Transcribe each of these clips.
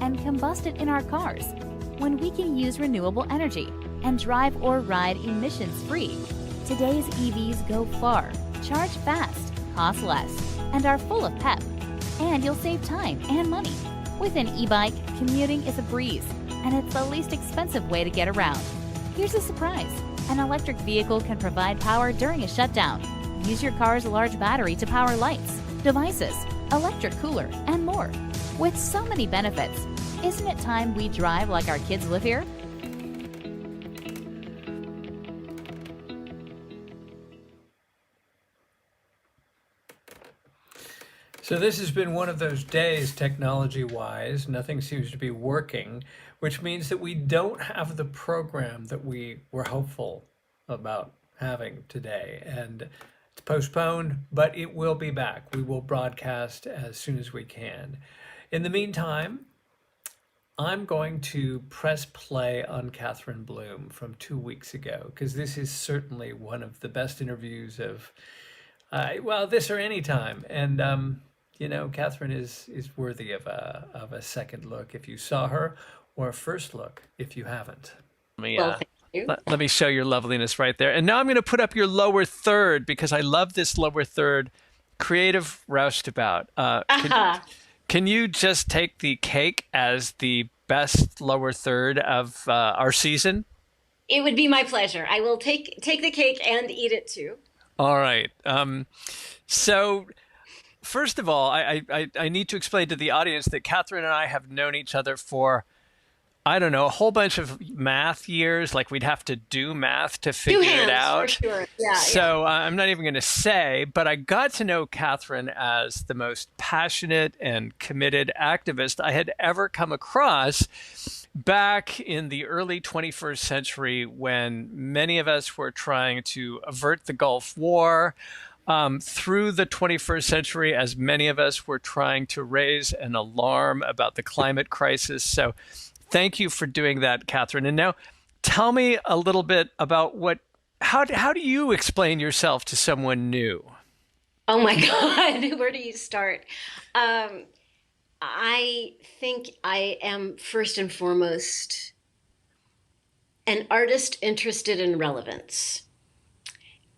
and combust it in our cars when we can use renewable energy and drive or ride emissions-free? Today's EVs go far, charge fast, cost less, and are full of pep. And you'll save time and money. With an e-bike, commuting is a breeze, and it's the least expensive way to get around. Here's a surprise. An electric vehicle can provide power during a shutdown. Use your car's large battery to power lights, devices, electric cooler, and more. With so many benefits, isn't it time we drive like our kids live here? So this has been one of those days, technology-wise. Nothing seems to be working, which means that we don't have the program that we were hopeful about having today. And it's postponed, but it will be back. We will broadcast as soon as we can. In the meantime, I'm going to press play on Catherine Bloom from 2 weeks ago, because this is certainly one of the best interviews of, well, this or any time. And, you know, Catherine is worthy of a second look if you saw her, or a first look if you haven't. Well, thank you. Let me show your loveliness right there. And now I'm going to put up your lower third, because I love this lower third, creative roustabout. Can you just take the cake as the best lower third of our season? It would be my pleasure. I will take the cake and eat it too. All right. So first of all, I need to explain to the audience that Catherine and I have known each other for, I don't know, a whole bunch of math years. Like, we'd have to do math to figure it out. For sure. Yeah, so I'm not even going to say, but I got to know Catherine as the most passionate and committed activist I had ever come across back in the early 21st century, when many of us were trying to avert the Gulf War. Through the 21st century, as many of us were trying to raise an alarm about the climate crisis. So thank you for doing that, Catherine. And now tell me a little bit about how do you explain yourself to someone new? Oh my God, where do you start? I think I am first and foremost an artist interested in relevance.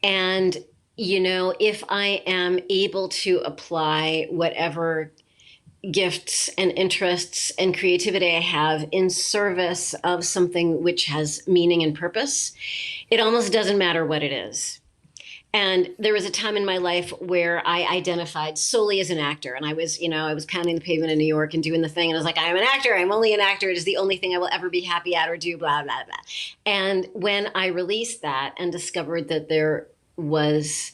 And, you know, if I am able to apply whatever gifts and interests and creativity I have in service of something which has meaning and purpose, it almost doesn't matter what it is. And there was a time in my life where I identified solely as an actor. And I was pounding the pavement in New York and doing the thing. And I was like, I'm an actor. I'm only an actor. It is the only thing I will ever be happy at or do, blah, blah, blah. And when I released that and discovered that there was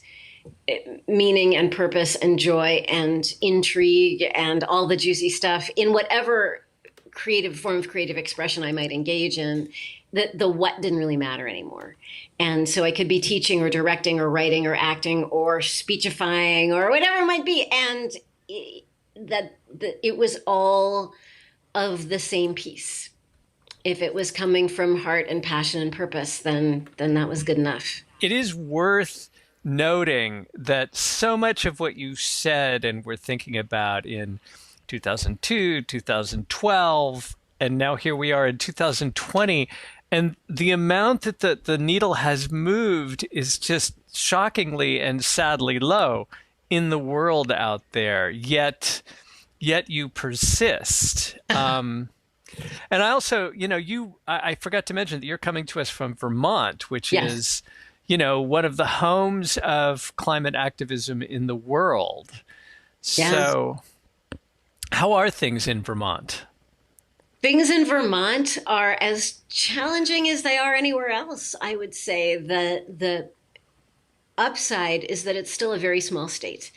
meaning and purpose and joy and intrigue and all the juicy stuff in whatever creative form of creative expression I might engage in, the what didn't really matter anymore. And so I could be teaching or directing or writing or acting or speechifying or whatever it might be. And it was all of the same piece. If it was coming from heart and passion and purpose, then that was good enough. It is worth noting that so much of what you said and were thinking about in 2002, 2012, and now here we are in 2020, and the amount that the needle has moved is just shockingly and sadly low in the world out there, yet you persist. And I also, I forgot to mention that you're coming to us from Vermont, which Yes. is, one of the homes of climate activism in the world. Yes. So how are things in Vermont? Things in Vermont are as challenging as they are anywhere else, I would say. The upside is that it's still a very small state,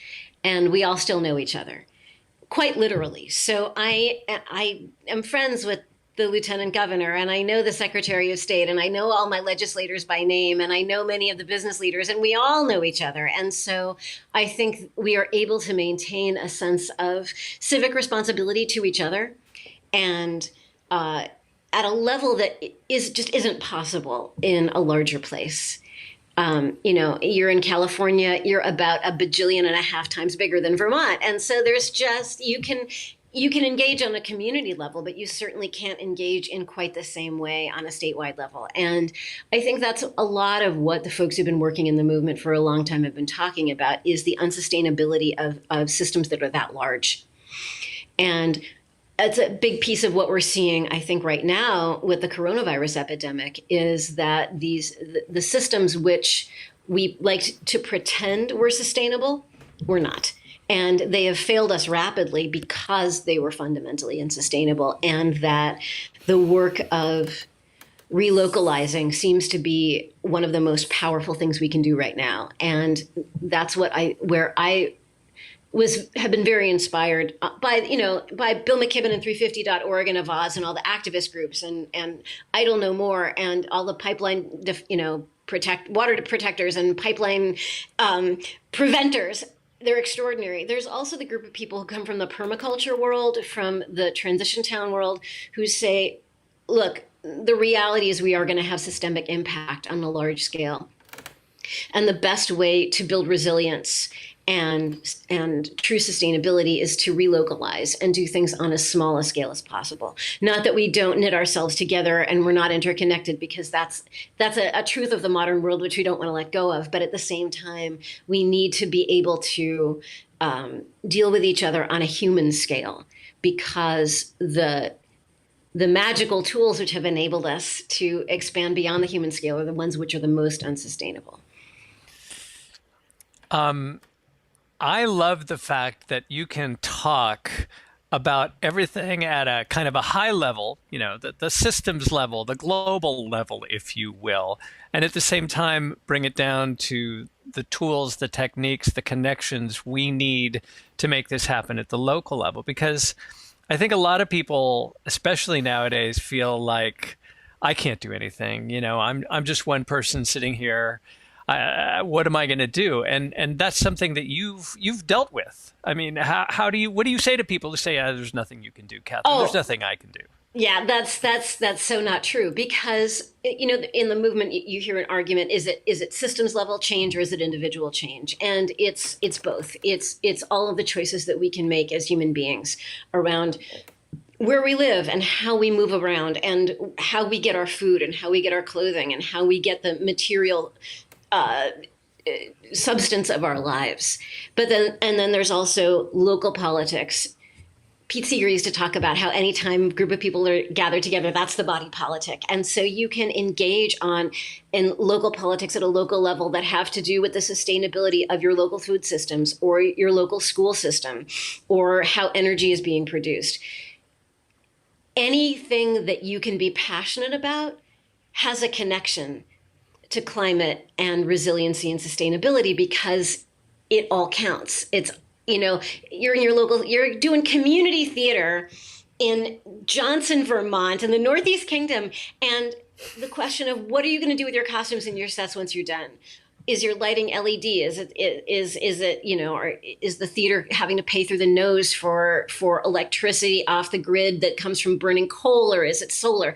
and we all still know each other, quite literally. So I am friends with the lieutenant governor, and I know the secretary of state, and I know all my legislators by name, and I know many of the business leaders, and we all know each other. And so I think we are able to maintain a sense of civic responsibility to each other, and at a level that isn't possible in a larger place. You're in California, you're about 1.5 billion times bigger than Vermont. And so there's just, you can engage on a community level, but you certainly can't engage in quite the same way on a statewide level. And I think that's a lot of what the folks who've been working in the movement for a long time have been talking about, is the unsustainability of systems that are that large. And it's a big piece of what we're seeing, I think, right now with the coronavirus epidemic, is that the systems which we like to pretend were sustainable were not. And they have failed us rapidly because they were fundamentally unsustainable. And that the work of relocalizing seems to be one of the most powerful things we can do right now. And that's where I have been very inspired by Bill McKibben and 350.org and Avaz and all the activist groups and Idle No More and all the pipeline, water protectors and pipeline preventers. They're extraordinary. There's also the group of people who come from the permaculture world, from the transition town world, who say, look, the reality is we are going to have systemic impact on a large scale. And the best way to build resilience and true sustainability is to relocalize and do things on as small a scale as possible. Not that we don't knit ourselves together and we're not interconnected, because that's a truth of the modern world which we don't want to let go of. But at the same time, we need to be able to deal with each other on a human scale, because the magical tools which have enabled us to expand beyond the human scale are the ones which are the most unsustainable. I love the fact that you can talk about everything at a kind of a high level, the systems level, the global level, if you will, and at the same time bring it down to the tools, the techniques, the connections we need to make this happen at the local level. Because I think a lot of people, especially nowadays, feel like I can't do anything. I'm just one person sitting here. What am I going to do? And that's something that you've dealt with. I mean, what do you say to people who say, there's nothing you can do, Catherine? There's nothing I can do. Yeah, that's so not true, because in the movement you hear an argument: is it systems level change or is it individual change? And it's both. It's all of the choices that we can make as human beings around where we live and how we move around and how we get our food and how we get our clothing and how we get the material substance of our lives. But then there's also local politics. Pete Seeger used to talk about how anytime a group of people are gathered together, that's the body politic. And so you can engage in local politics at a local level that have to do with the sustainability of your local food systems or your local school system or how energy is being produced. Anything that you can be passionate about has a connection to climate and resiliency and sustainability, because it all counts. It's, you're doing community theater in Johnson, Vermont, in the Northeast Kingdom. And the question of what are you going to do with your costumes and your sets once you're done? Is your lighting LED? Is the theater having to pay through the nose for electricity off the grid that comes from burning coal, or is it solar?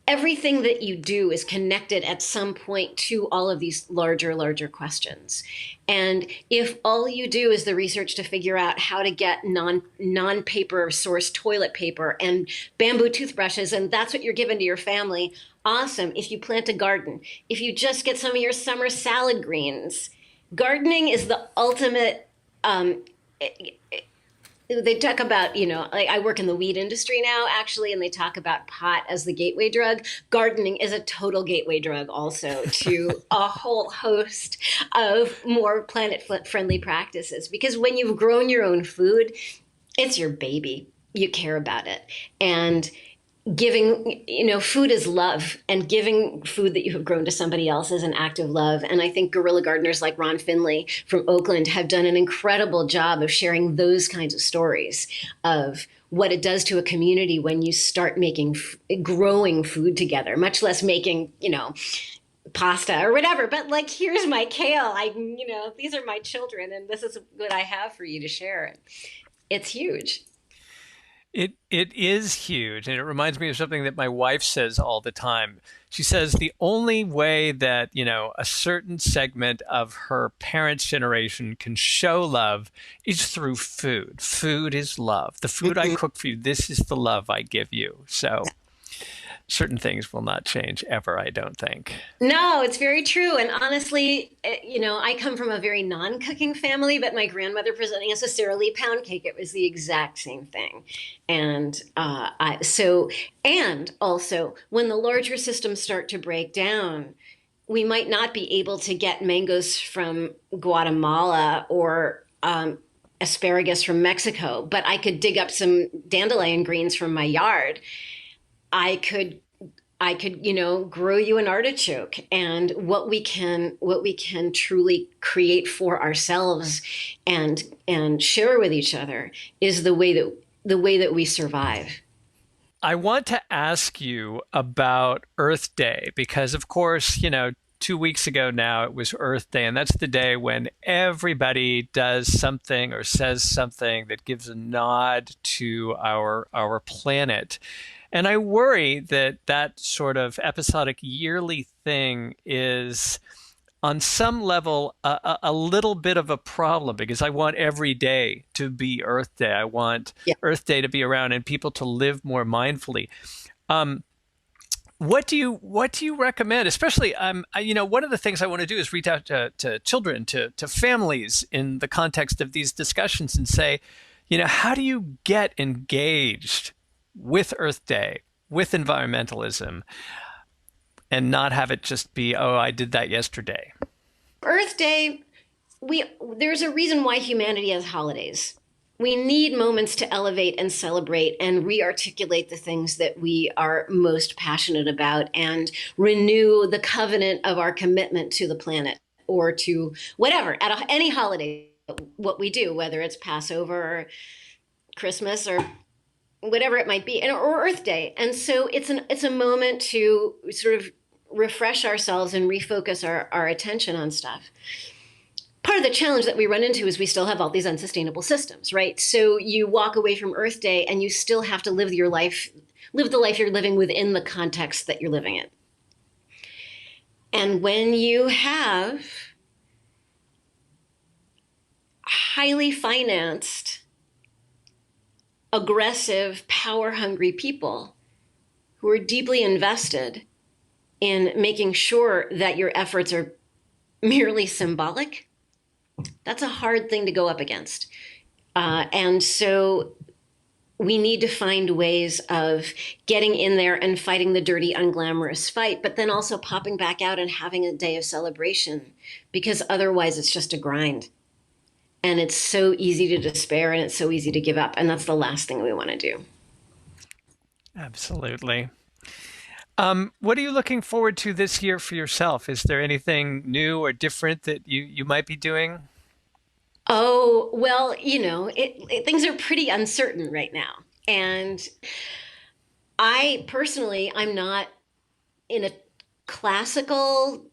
Everything that you do is connected at some point to all of these larger questions. And if all you do is the research to figure out how to get non-paper source toilet paper and bamboo toothbrushes, and that's what you're given to your family, awesome. If you plant a garden, if you just get some of your summer salad greens, gardening is the ultimate, they talk about, like I work in the weed industry now, actually, and they talk about pot as the gateway drug. Gardening is a total gateway drug also to a whole host of more planet-friendly practices. Because when you've grown your own food, it's your baby. You care about it. And giving, food is love, and giving food that you have grown to somebody else is an act of love. And I think guerrilla gardeners like Ron Finley from Oakland have done an incredible job of sharing those kinds of stories of what it does to a community when you start growing food together, much less making, pasta or whatever. But like, here's my kale. These are my children, and this is what I have for you to share. It's huge. It is huge, and it reminds me of something that my wife says all the time. She says the only way that, a certain segment of her parents' generation can show love is through food. Food is love. The food I cook for you, this is the love I give you. So certain things will not change ever, I don't think. No, it's very true. And honestly, I come from a very non-cooking family, but my grandmother presenting us a Sara Lee pound cake, it was the exact same thing. And and also when the larger systems start to break down, we might not be able to get mangoes from Guatemala or asparagus from Mexico, but I could dig up some dandelion greens from my yard. I could, grow you an artichoke. And what we can truly create for ourselves and share with each other is the way that we survive. I want to ask you about Earth Day because, of course, 2 weeks ago now it was Earth Day, and that's the day when everybody does something or says something that gives a nod to our planet. And I worry that that sort of episodic yearly thing is on some level a little bit of a problem because I want every day to be Earth Day. I want Earth Day to be around and people to live more mindfully. What do you recommend? Especially, one of the things I want to do is reach out to children, to families in the context of these discussions and say, how do you get engaged with Earth Day, with environmentalism, and not have it just be, oh, I did that yesterday? Earth Day, there's a reason why humanity has holidays. We need moments to elevate and celebrate and re-articulate the things that we are most passionate about and renew the covenant of our commitment to the planet or to whatever, at any holiday, what we do, whether it's Passover or Christmas or whatever it might be, or Earth Day. And so it's a moment to sort of refresh ourselves and refocus our attention on stuff. Part of the challenge that we run into is we still have all these unsustainable systems, right? So you walk away from Earth Day and you still have to live the life you're living within the context that you're living in. And when you have highly financed, aggressive, power-hungry people who are deeply invested in making sure that your efforts are merely symbolic, that's a hard thing to go up against. And so we need to find ways of getting in there and fighting the dirty, unglamorous fight, but then also popping back out and having a day of celebration, because otherwise it's just a grind. And it's so easy to despair and it's so easy to give up. And that's the last thing we want to do. Absolutely. What are you looking forward to this year for yourself? Is there anything new or different that you might be doing? Oh, well, things are pretty uncertain right now. And I'm not in a classical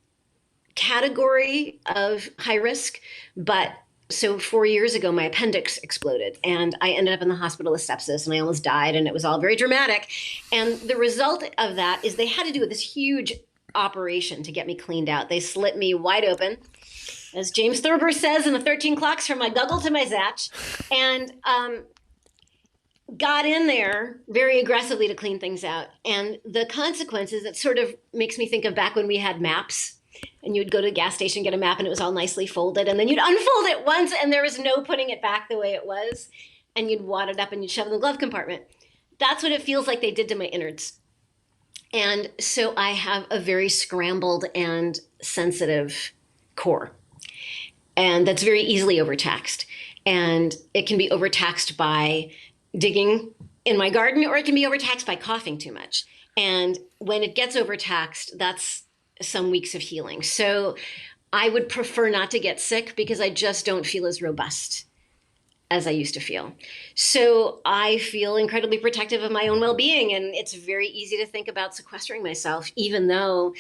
category of high risk, but so 4 years ago, my appendix exploded and I ended up in the hospital with sepsis and I almost died and it was all very dramatic. And the result of that is they had to do this huge operation to get me cleaned out. They slit me wide open, as James Thurber says in the 13 Clocks, from my guggle to my zatch, and got in there very aggressively to clean things out. And the consequences, it sort of makes me think of back when we had maps. And you'd go to the gas station, get a map, and it was all nicely folded. And then you'd unfold it once, and there was no putting it back the way it was. And you'd wad it up, and you'd shove it in the glove compartment. That's what it feels like they did to my innards. And so I have a very scrambled and sensitive core. And that's very easily overtaxed. And it can be overtaxed by digging in my garden, or it can be overtaxed by coughing too much. And when it gets overtaxed, that's some weeks of healing. So I would prefer not to get sick because I just don't feel as robust as I used to feel. So I feel incredibly protective of my own well-being. And it's very easy to think about sequestering myself, even though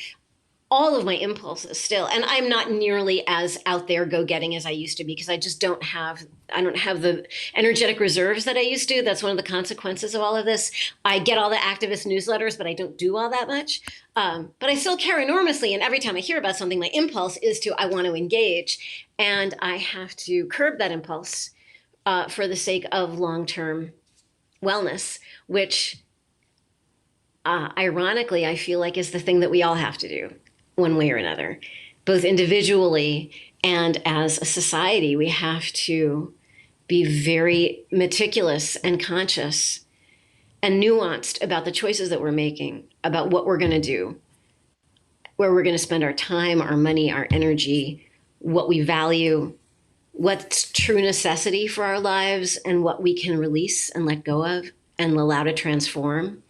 all of my impulses still. And I'm not nearly as out there go-getting as I used to be, because I don't have the energetic reserves that I used to. That's one of the consequences of all of this. I get all the activist newsletters, but I don't do all that much. But I still care enormously. And every time I hear about something, my impulse is I want to engage. And I have to curb that impulse for the sake of long-term wellness, which ironically, I feel like is the thing that we all have to do one way or another, both individually and as a society. We have to be very meticulous and conscious and nuanced about the choices that we're making, about what we're going to do, where we're going to spend our time, our money, our energy, what we value, what's true necessity for our lives, and what we can release and let go of and allow to transform,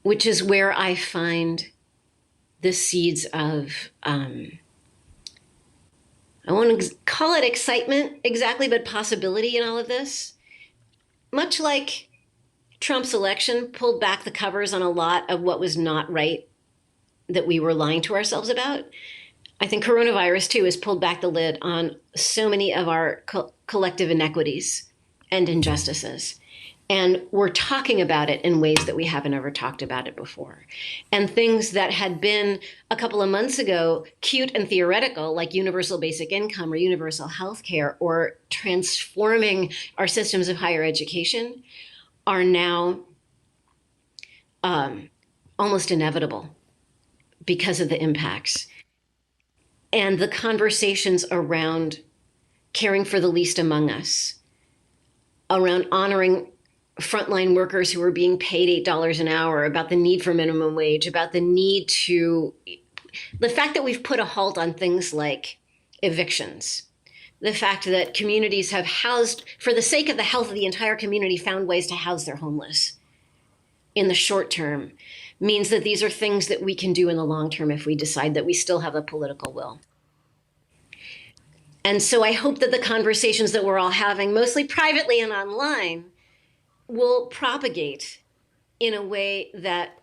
which is where I find the seeds of, I won't call it excitement exactly, but possibility in all of this. Much like Trump's election pulled back the covers on a lot of what was not right that we were lying to ourselves about, I think coronavirus too has pulled back the lid on so many of our collective inequities and injustices. And we're talking about it in ways that we haven't ever talked about it before. And things that had been a couple of months ago cute and theoretical, like universal basic income or universal health care or transforming our systems of higher education, are now almost inevitable because of the impacts. And the conversations around caring for the least among us, around honoring frontline workers who are being paid $8 an hour, about the need for minimum wage, about the fact that we've put a halt on things like evictions, the fact that communities have housed, for the sake of the health of the entire community, found ways to house their homeless in the short term, means that these are things that we can do in the long term if we decide that we still have a political will. And so I hope that the conversations that we're all having, mostly privately and online, will propagate in a way that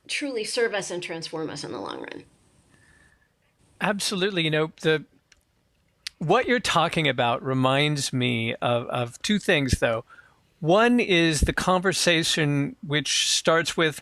truly serve us and transform us in the long run. Absolutely. What you're talking about reminds me of two things, though. One is the conversation which starts with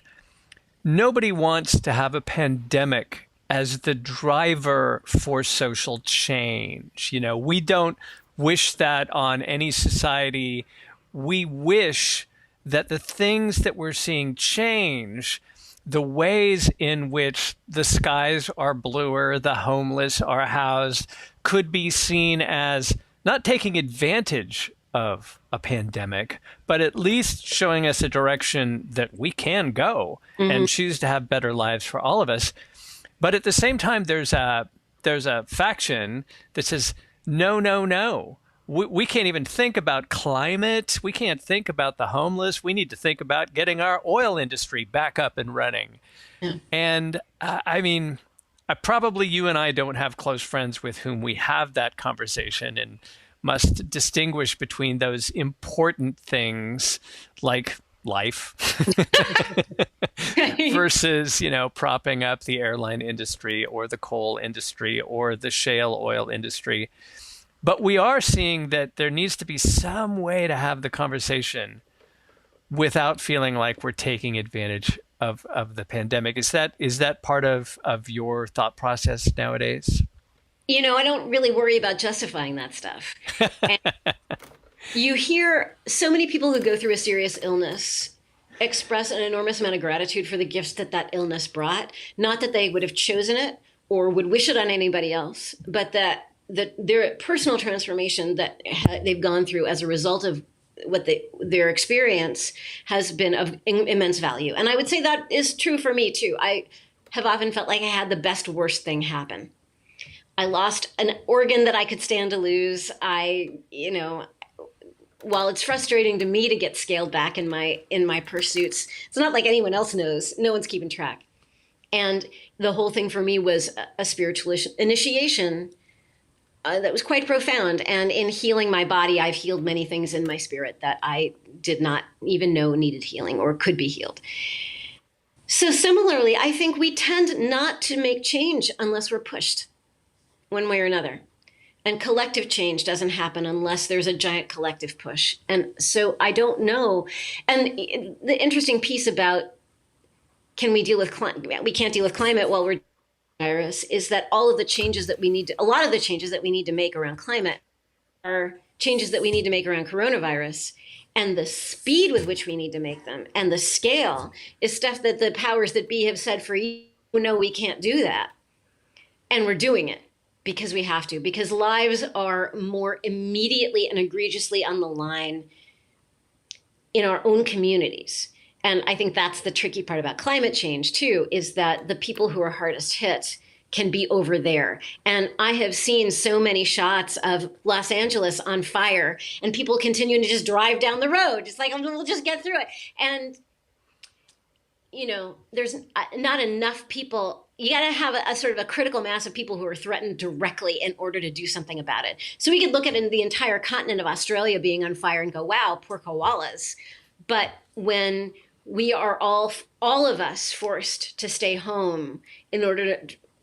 nobody wants to have a pandemic as the driver for social change. We don't wish that on any society. We wish that the things that we're seeing change, the ways in which the skies are bluer, the homeless are housed, could be seen as not taking advantage of a pandemic, but at least showing us a direction that we can go and choose to have better lives for all of us. But at the same time, there's a faction that says, no, no, no. We can't even think about climate. We can't think about the homeless. We need to think about getting our oil industry back up and running. Yeah. And probably you and I don't have close friends with whom we have that conversation and must distinguish between those important things like life versus, propping up the airline industry or the coal industry or the shale oil industry. But we are seeing that there needs to be some way to have the conversation without feeling like we're taking advantage of the pandemic. Is that part of your thought process nowadays? I don't really worry about justifying that stuff. And you hear so many people who go through a serious illness express an enormous amount of gratitude for the gifts that illness brought. Not that they would have chosen it or would wish it on anybody else, but that their personal transformation that they've gone through as a result of what their experience has been of immense value. And I would say that is true for me too. I have often felt like I had the best worst thing happen. I lost an organ that I could stand to lose. While it's frustrating to me to get scaled back in my pursuits, it's not like anyone else knows. No one's keeping track. And the whole thing for me was a spiritual initiation that was quite profound. And in healing my body, I've healed many things in my spirit that I did not even know needed healing or could be healed. So similarly, I think we tend not to make change unless we're pushed one way or another. And collective change doesn't happen unless there's a giant collective push. And so I don't know. And the interesting piece about can we deal with climate? We can't deal with climate while we're virus is that all of the changes that we need to, a lot of the changes that we need to make around climate are changes that we need to make around coronavirus. And the speed with which we need to make them and the scale is stuff that the powers that be have said for years, no, we can't do that. And we're doing it because we have to, because lives are more immediately and egregiously on the line in our own communities. And I think that's the tricky part about climate change, too, is that the people who are hardest hit can be over there. And I have seen so many shots of Los Angeles on fire and people continuing to just drive down the road. It's like, we'll just get through it. And, you know, there's not enough people. You got to have a sort of a critical mass of people who are threatened directly in order to do something about it. So we could look at the entire continent of Australia being on fire and go, wow, poor koalas. But when we are all of us forced to stay home in order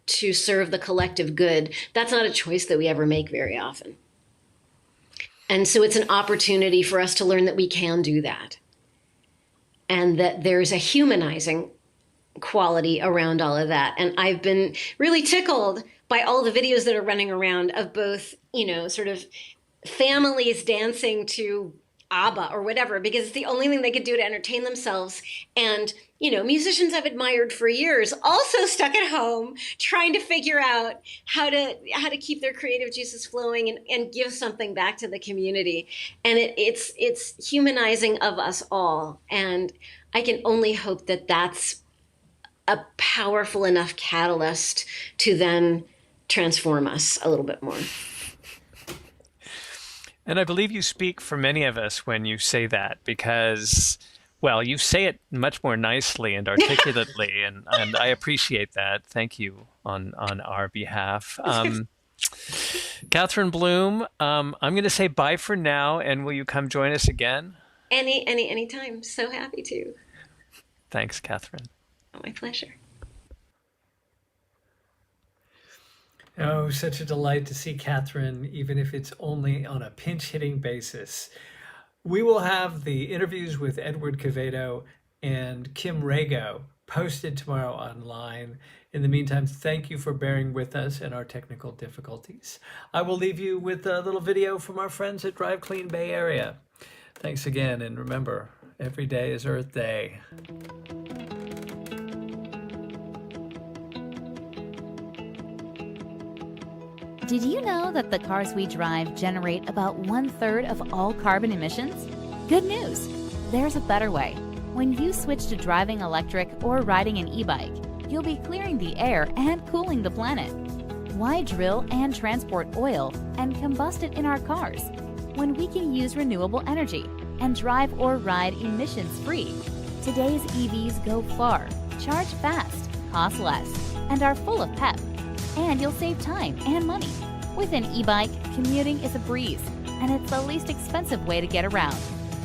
to serve the collective good, that's not a choice that we ever make very often. And so it's an opportunity for us to learn that we can do that. And that there's a humanizing quality around all of that. And I've been really tickled by all the videos that are running around of both, you know, sort of families dancing to ABBA or whatever, because it's the only thing they could do to entertain themselves. And, you know, musicians I've admired for years also stuck at home trying to figure out how to keep their creative juices flowing and give something back to the community. And it's humanizing of us all. And I can only hope that that's a powerful enough catalyst to then transform us a little bit more. And I believe you speak for many of us when you say that, because, well, you say it much more nicely and articulately, and I appreciate that. Thank you on our behalf. Catherine Bloom, I'm going to say bye for now, and will you come join us again? Anytime. So happy to. Thanks, Catherine. Oh, my pleasure. Oh, such a delight to see Catherine, even if it's only on a pinch-hitting basis. We will have the interviews with Edward Quevedo and Kim Rago posted tomorrow online. In the meantime, thank you for bearing with us and our technical difficulties. I will leave you with a little video from our friends at Drive Clean Bay Area. Thanks again, and remember, every day is Earth Day. Did you know that the cars we drive generate about 1/3 of all carbon emissions? Good news! There's a better way. When you switch to driving electric or riding an e-bike, you'll be clearing the air and cooling the planet. Why drill and transport oil and combust it in our cars when we can use renewable energy and drive or ride emissions-free? Today's EVs go far, charge fast, cost less, and are full of pep. And you'll save time and money. With an e-bike, commuting is a breeze, and it's the least expensive way to get around.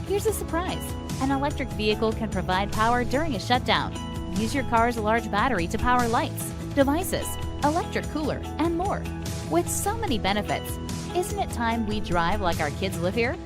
Here's a surprise. An electric vehicle can provide power during a shutdown. Use your car's large battery to power lights, devices, electric cooler, and more. With so many benefits, isn't it time we drive like our kids live here?